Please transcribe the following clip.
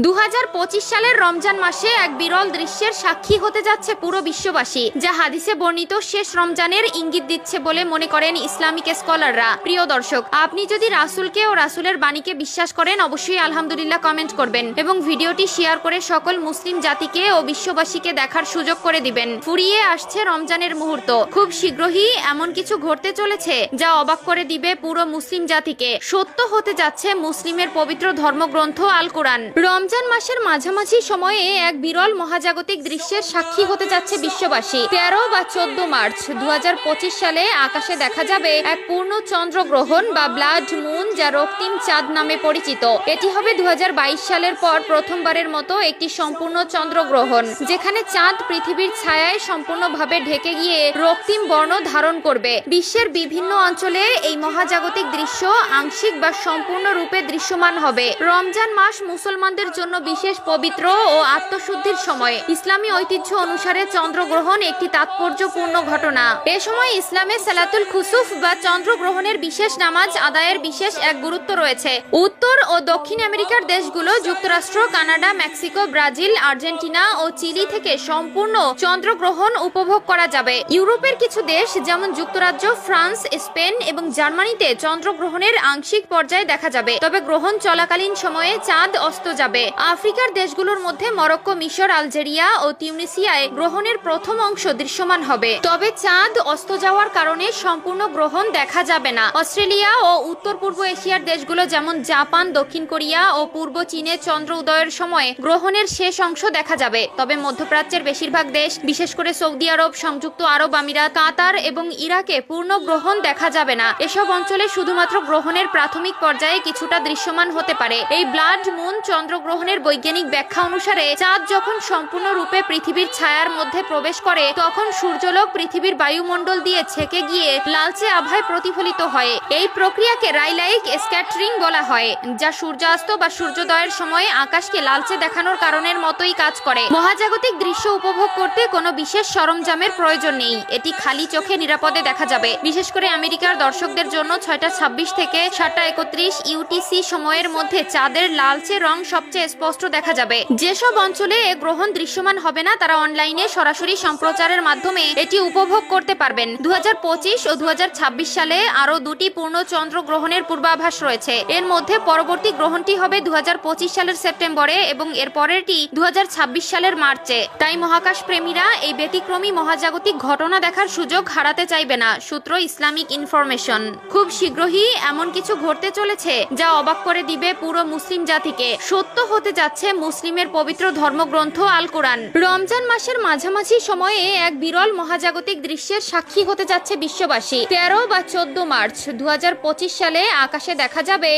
2025 সালের রমজান মাসে এক বিরল দৃশ্যের সাক্ষী হতে যাচ্ছে পুরো বিশ্ববাসী, যা হাদিসে বর্ণিত শেষ রমজানের ইঙ্গিত দিচ্ছে বলে মনে করেন ইসলামিক স্কলাররা। প্রিয় দর্শক, আপনি যদি রাসূলকে ও রাসূলের বাণীকে বিশ্বাস করেন, অবশ্যই আলহামদুলিল্লাহ কমেন্ট করবেন এবং ভিডিওটি শেয়ার করে সকল মুসলিম জাতিকে ও বিশ্ববাসীকে দেখার সুযোগ করে দিবেন। ফুরিয়ে আসছে রমজানের মুহূর্ত, খুব শীঘ্রই এমন কিছু ঘটতে চলেছে যা অবাক করে দিবে পুরো মুসলিম জাতিকে। সত্য হতে যাচ্ছে মুসলিমের পবিত্র ধর্মগ্রন্থ আল কোরআন। রমজান মাসের মাঝামাঝি সময়ে এক বিরল মহাজাগতিক দৃশ্যের সাক্ষী হতে যাচ্ছে বিশ্ববাসী। 13 বা 14 মার্চ 2025 সালে আকাশে দেখা যাবে এক পূর্ণ চন্দ্রগ্রহণ বা ব্লাড মুন, যা রক্তিম চাঁদ নামে পরিচিত। এটি হবে 2022 সালের পর প্রথমবারের মতো একটি সম্পূর্ণ চন্দ্রগ্রহণ, যেখানে চাঁদ পৃথিবীর ছায়ায় সম্পূর্ণভাবে ঢেকে গিয়ে রক্তিম বর্ণ ধারণ করবে। বিশ্বের বিভিন্ন অঞ্চলে এই মহাজাগতিক দৃশ্য আংশিক বা সম্পূর্ণ রূপে দৃশ্যমান হবে। রমজান মাস মুসলমানদের জন্য বিশেষ পবিত্র ও আত্মশুদ্ধির সময়। ইসলামী ঐতিহ্য অনুসারে চন্দ্রগ্রহণ একটি তাৎপর্যপূর্ণ ঘটনা। এ সময় ইসলামে সালাতুল খুসুফ বা চন্দ্রগ্রহণের বিশেষ নামাজ আদায়ের বিশেষ এক গুরুত্ব রয়েছে। উত্তর ও দক্ষিণ আমেরিকার দেশগুলো, যুক্তরাষ্ট্র, কানাডা, মেক্সিকো, ব্রাজিল, আর্জেন্টিনা ও চিলি থেকে সম্পূর্ণ চন্দ্রগ্রহণ উপভোগ করা যাবে। ইউরোপের কিছু দেশ যেমন যুক্তরাজ্য, ফ্রান্স, স্পেন এবং জার্মানিতে চন্দ্রগ্রহণের আংশিক পর্যায়ে দেখা যাবে, তবে গ্রহণ চলাকালীন সময়ে চাঁদ অস্ত যাবে। আফ্রিকার দেশগুলোর মধ্যে মরক্কো, মিশর, আলজেরিয়া ও তিউনিসিয়ায় গ্রহণের প্রথম অংশ দৃশ্যমান হবে, তবে চাঁদ অস্ত যাওয়ার কারণে সম্পূর্ণ গ্রহণ দেখা যাবে না। অস্ট্রেলিয়া ও উত্তর পূর্ব এশিয়ার দেশগুলো যেমন জাপান, দক্ষিণ কোরিয়া ও পূর্ব চীনে চন্দ্র উদয়ের সময় গ্রহণের শেষ অংশ দেখা যাবে, তবে মধ্যপ্রাচ্যের বেশিরভাগ দেশ, বিশেষ করে সৌদি আরব, সংযুক্ত আরব আমিরাত, কাতার এবং ইরাকে পূর্ণ গ্রহণ দেখা যাবে না। এসব অঞ্চলে শুধুমাত্র গ্রহণের প্রাথমিক পর্যায়ে কিছুটা দৃশ্যমান হতে পারে। এই ব্লাড মুন চন্দ্রগ্রহণের বৈজ্ঞানিক ব্যাখ্যা অনুসারে চাঁদ যখন সম্পূর্ণরূপে পৃথিবীর ছায়ার মধ্যে প্রবেশ করে, তখন সূর্যলোক পৃথিবীর বায়ুমণ্ডল দিয়ে ছেকে গিয়ে লালচে আভায় প্রতিফলিত হয়। এই প্রক্রিয়াকে রাইলাইক স্ক্যাটারিং বলা হয়, যা সূর্যাস্ত বা সূর্যোদয়ের সময় আকাশকে লালচে দেখানোর কারণের মতোই কাজ করে। মহাজাগতিক দৃশ্য উপভোগ করতে কোনো বিশেষ সরঞ্জামের প্রয়োজন নেই, এটি খালি চোখে নিরাপদে দেখা যাবে। বিশেষ করে আমেরিকার দর্শকদের জন্য 6টা 26 থেকে 7টা 31 ইউটিসি সময়ের মধ্যে চাঁদের লালচে রং সবচেয়ে স্পষ্ট দেখা যাবে। যেসব অঞ্চলে এ গ্রহণ দৃশ্যমান হবে না, তারা অনলাইনে সরাসরি সম্প্রচারের মাধ্যমে এটি উপভোগ করতে পারবেন। 2025 ও 2026 সালে আরো দুটি পূর্ণ চন্দ্রগ্রহণের পূর্বাভাস রয়েছে। এর মধ্যে পরবর্তী গ্রহণটি হবে 2025 সালের সেপ্টেম্বরে এবং এর পরেরটি 2026 সালের মার্চে। তাই মহাকাশ প্রেমীরা এই ব্যতিক্রমী মহাজাগতিক ঘটনা দেখার সুযোগ হারাতে চাইবে না। সূত্র ইসলামিক ইনফরমেশন। খুব শীঘ্রই এমন কিছু ঘটতে চলেছে যা অবাক করে দিবে পুরো মুসলিম জাতিকে। সত্য হতে যাচ্ছে মুসলিমের পবিত্র ধর্মগ্রন্থ আল কোরআন। রমজান মাসের মাঝামাঝি সময়ে এক বিরল মহাজাগতিক দৃশ্যের সাক্ষী হতে যাচ্ছে বিশ্ববাসী। 13 বা 14 মার্চ 2025 সালে আকাশে দেখা যাবে